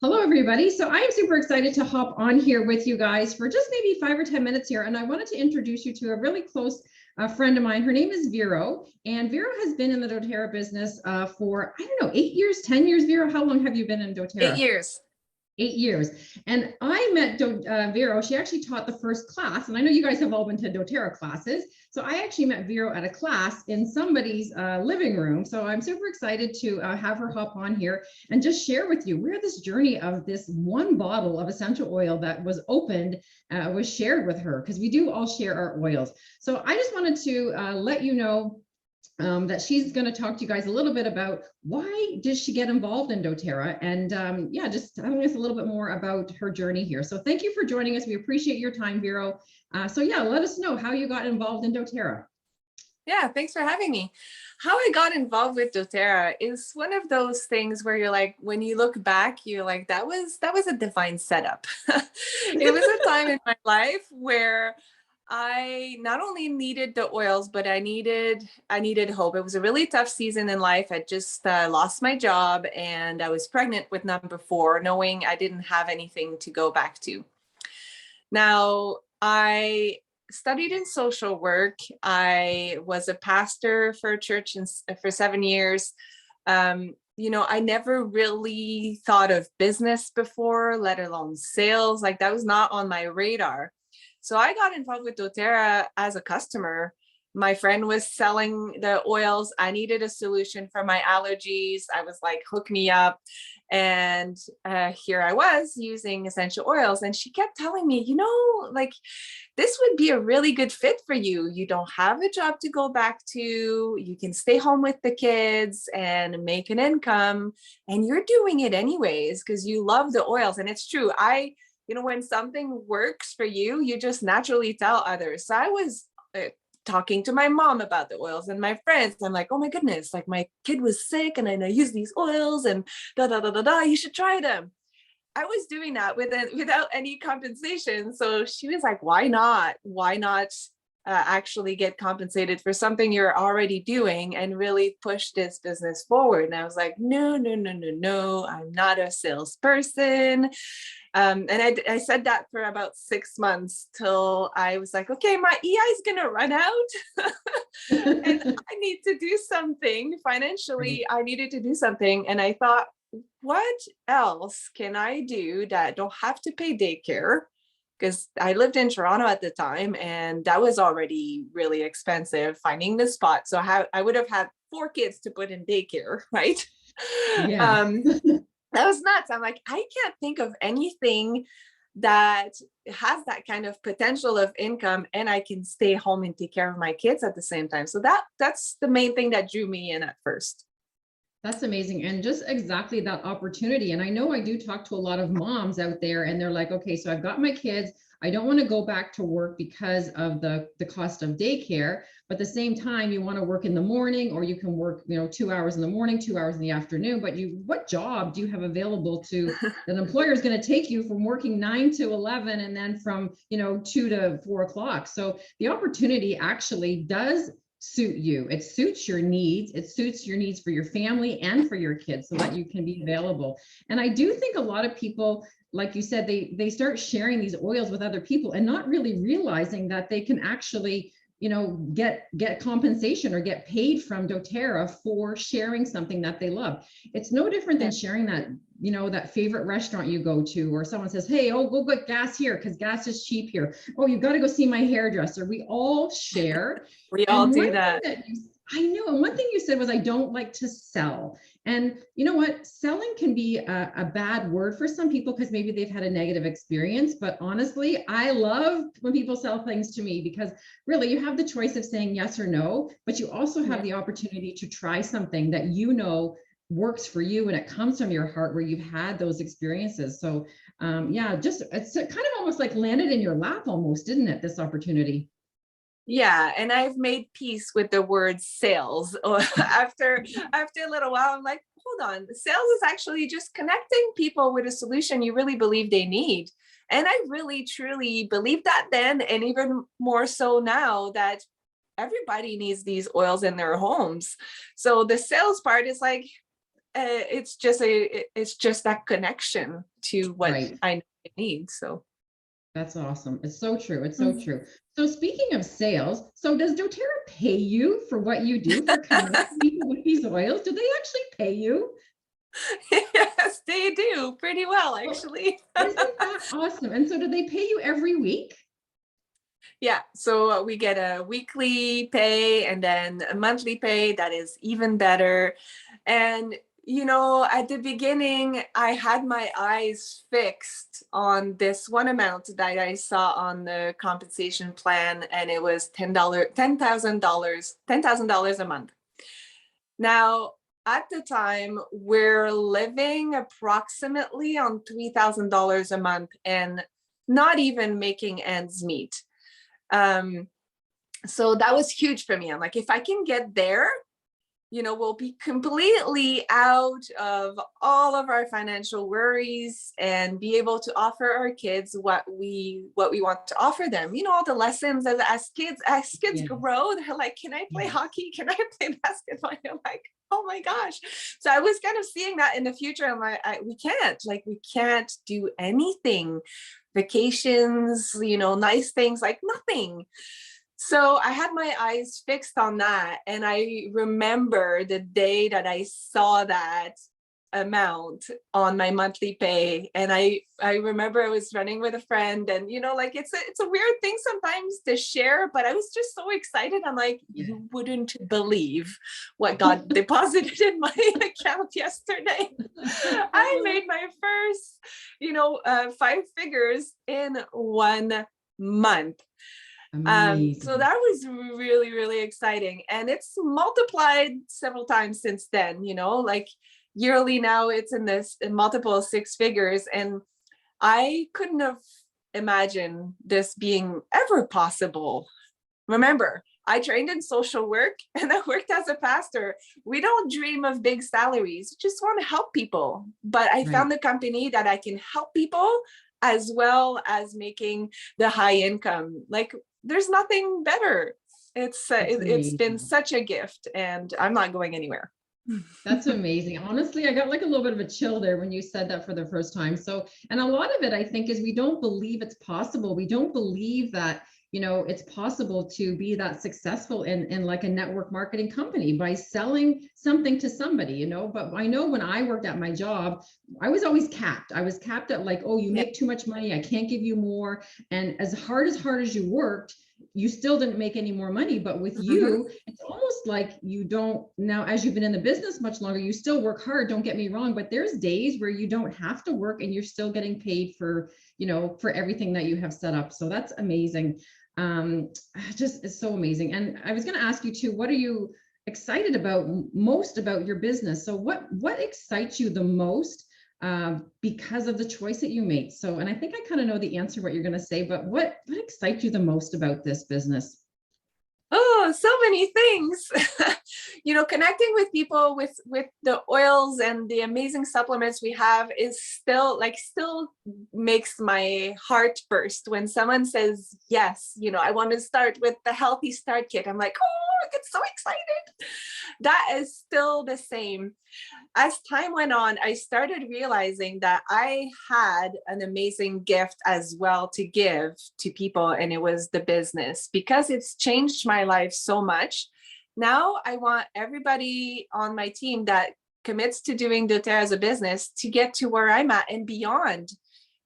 Hello, everybody. So I am super excited to hop on here with you guys for just maybe 5 or 10 minutes here. And I wanted to introduce you to a really close friend of mine. Her name is Vero. And Vero has been in the doTERRA business for, I don't know, 8 years, 10 years. Vero, how long have you been in eight doTERRA? years. 8 years. And I met Vero. She actually taught the first class. And I know you guys have all been to doTERRA classes. So I actually met Vero at a class in somebody's living room. So I'm super excited to have her hop on here and just share with you where this journey of this one bottle of essential oil that was opened was shared with her, because we do all share our oils. So I just wanted to let you know that she's going to talk to you guys a little bit about why did she get involved in doTERRA, and yeah, just telling us a little bit more about her journey here. So thank you for joining us. We appreciate your time, Vero. So yeah, let us know how you got involved in doTERRA. Yeah, thanks for having me. How I got involved with doTERRA is one of those things where you're like, when you look back, you're like, that was a divine setup. It was a time in my life where I not only needed the oils, but I needed hope. It was a really tough season in life. I just lost my job and I was pregnant with number 4, knowing I didn't have anything to go back to. Now, I studied in social work. I was a pastor for a church for 7 years. I never really thought of business before, let alone sales. Like, that was not on my radar. So I got involved with doTERRA as a customer. My friend was selling the oils. I needed a solution for my allergies. I was like, hook me up. And here I was using essential oils. And she kept telling me, like, this would be a really good fit for you. You don't have a job to go back to. You can stay home with the kids and make an income. And you're doing it anyways because you love the oils. And it's true. When something works for you, you just naturally tell others. So I was talking to my mom about the oils and my friends. I'm like, oh my goodness, like my kid was sick and I use these oils and you should try them. I was doing that without any compensation. So she was like, why not? Why not actually get compensated for something you're already doing and really push this business forward? And I was like, no, I'm not a salesperson. And I said that for about 6 months till I was like, okay, my EI is going to run out and I need to do something financially. I needed to do something. And I thought, what else can I do that don't have to pay daycare? Because I lived in Toronto at the time and that was already really expensive finding the spot. So I would have had 4 kids to put in daycare, right? Yeah. That was nuts. I'm like, I can't think of anything that has that kind of potential of income and I can stay home and take care of my kids at the same time. So that's the main thing that drew me in at first. That's amazing. And just exactly that opportunity. And I know I do talk to a lot of moms out there and they're like, okay, so I've got my kids. I don't want to go back to work because of the cost of daycare. But at the same time, you want to work in the morning, or you can work, 2 hours in the morning, 2 hours in the afternoon. But what job do you have available to that employer is going to take you from working 9 to 11 and then from, 2 to 4 o'clock? So the opportunity actually does suit you. It suits your needs. It suits your needs for your family and for your kids so that you can be available. And I do think a lot of people, like you said, they start sharing these oils with other people and not really realizing that they can actually get compensation or get paid from doTERRA for sharing something that they love. It's no different than sharing that that favorite restaurant you go to, or someone says, hey, go get gas here because gas is cheap here. Oh, you've got to go see my hairdresser. We all share. We all do that. I know. And one thing you said was, I don't like to sell. And you know what? Selling can be a bad word for some people because maybe they've had a negative experience. But honestly, I love when people sell things to me because really you have the choice of saying yes or no, but you also have the opportunity to try something that works for you and it comes from your heart where you've had those experiences. So yeah, just it's kind of almost like landed in your lap almost, didn't it, this opportunity? Yeah, and I've made peace with the word sales. after a little while, I'm like, hold on, sales is actually just connecting people with a solution you really believe they need. And I really truly believe that then, and even more so now, that everybody needs these oils in their homes. So the sales part is like, it's just that connection to what Right. I need. So That's awesome. It's so true. It's so true. So speaking of sales, so does doTERRA pay you for what you do for connecting people with these oils? Do they actually pay you? yes, they do pretty well, Well, actually. isn't that awesome? And so do they pay you every week? Yeah, so we get a weekly pay and then a monthly pay that is even better. And, at the beginning, I had my eyes fixed on this one amount that I saw on the compensation plan, and it was $10,000 a month. Now, at the time, we're living approximately on $3,000 a month and not even making ends meet. So that was huge for me. I'm like, if I can get there, we'll be completely out of all of our financial worries and be able to offer our kids what we want to offer them. All the lessons as kids Yes, grow, they're like, can I play yes, hockey? Can I play basketball? I'm like, oh my gosh. So I was kind of seeing that in the future. I'm like, we can't do anything, vacations, nice things, like nothing. So I had my eyes fixed on that. And I remember the day that I saw that amount on my monthly pay. And I remember I was running with a friend, and it's a weird thing sometimes to share, but I was just so excited. I'm like, yes. you wouldn't believe what God deposited in my account yesterday. I made my first, 5 figures in 1 month. So Amazing. that was really, really exciting. And it's multiplied several times since then, like yearly now it's in multiple 6 figures. And I couldn't have imagined this being ever possible. Remember, I trained in social work and I worked as a pastor. We don't dream of big salaries, we just want to help people. But I Right. found a company that I can help people as well as making the high income. Like, there's nothing better. That's It's been amazing. such a gift, and I'm not going anywhere. That's amazing. Honestly, I got like a little bit of a chill there when you said that for the first time. So, and a lot of it, I think, is we don't believe it's possible. We don't believe that, it's possible to be that successful in like a network marketing company by selling something to somebody, But I know when I worked at my job, I was always capped. I was capped at like, oh, you Yeah. make too much money. I can't give you more. And as hard as you worked, you still didn't make any more money. But with Mhm. you, it's almost like you don't now, as you've been in the business much longer, you still work hard, don't get me wrong, but there's days where you don't have to work and you're still getting paid for everything that you have set up. So that's amazing. Just it's so amazing. And I was going to ask you too, what are you excited about most about your business? So what excites you the most because of the choice that you made? So, and I think I kind of know the answer what you're going to say, but what excites you the most about this business? Oh, so many things. Connecting with people with the oils and the amazing supplements we have is still makes my heart burst when someone says yes. I want to start with the healthy start kit. I'm like, oh, I get so excited. That is still the same. As time went on, I started realizing that I had an amazing gift as well to give to people, and it was the business, because it's changed my life so much. Now I want everybody on my team that commits to doing doTERRA as a business to get to where I'm at and beyond,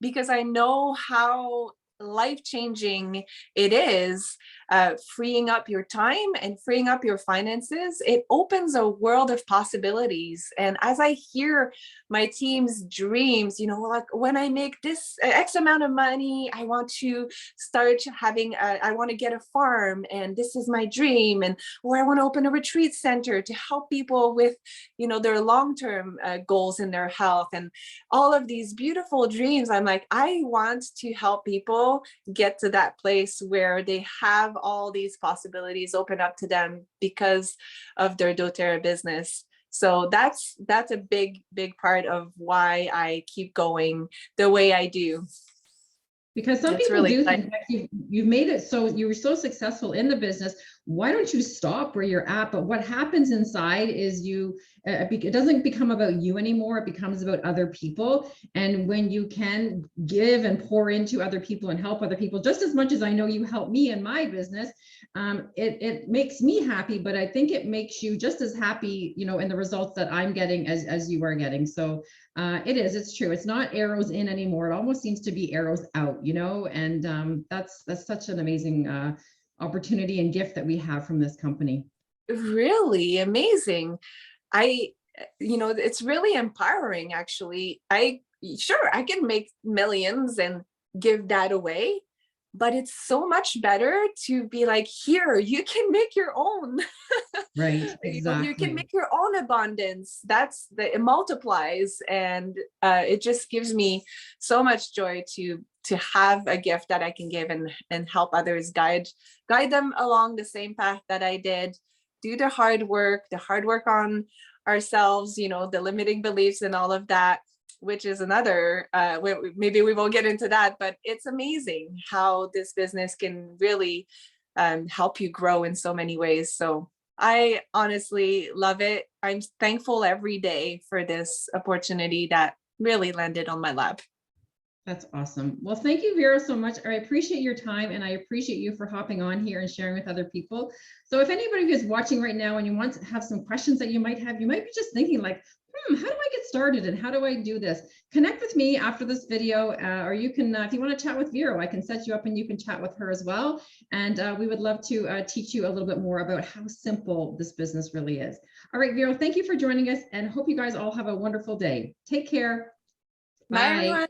because I know how life-changing it is, freeing up your time and freeing up your finances. It opens a world of possibilities. And as I hear my team's dreams, like, when I make this X amount of money, I want to start I want to get a farm, and this is my dream. Or I want to open a retreat center to help people with, their long-term goals in their health, and all of these beautiful dreams. I'm like, I want to help people get to that place where they have all these possibilities open up to them because of their doTERRA business. So that's a big part of why I keep going the way I do. Because some It's people really do exciting. think that you've made it so you were so successful in the business. why don't you stop where you're at? But what happens inside is it doesn't become about you anymore. It becomes about other people. And when you can give and pour into other people and help other people, just as much as I know you help me in my business, it makes me happy, but I think it makes you just as happy, you know, in the results that I'm getting as you are getting. So it's true. It's not arrows in anymore. It almost seems to be arrows out, you know, and that's such an amazing opportunity and gift that we have from this company. Really amazing. It's really empowering, actually. Sure, I can make millions and give that away, but it's so much better to be like, here, you can make your own. Right, You can exactly. make your own abundance. It multiplies, and it just gives me so much joy to have a gift that I can give and help others, guide them along the same path that I did. Do the hard work on ourselves, the limiting beliefs and all of that, which is another, maybe we won't get into that, but it's amazing how this business can really help you grow in so many ways. So I honestly love it. I'm thankful every day for this opportunity that really landed on my lap. That's awesome. Well, thank you, Vera, so much. I appreciate your time, and I appreciate you for hopping on here and sharing with other people. So if anybody who's watching right now and you want to have some questions that you might have, you might be just thinking like, how do I get started and how do I do this? Connect with me after this video, or you can, if you want to chat with Vera, I can set you up and you can chat with her as well. And we would love to teach you a little bit more about how simple this business really is. All right, Vera, thank you for joining us, and hope you guys all have a wonderful day. Take care. Bye, Bye. everyone.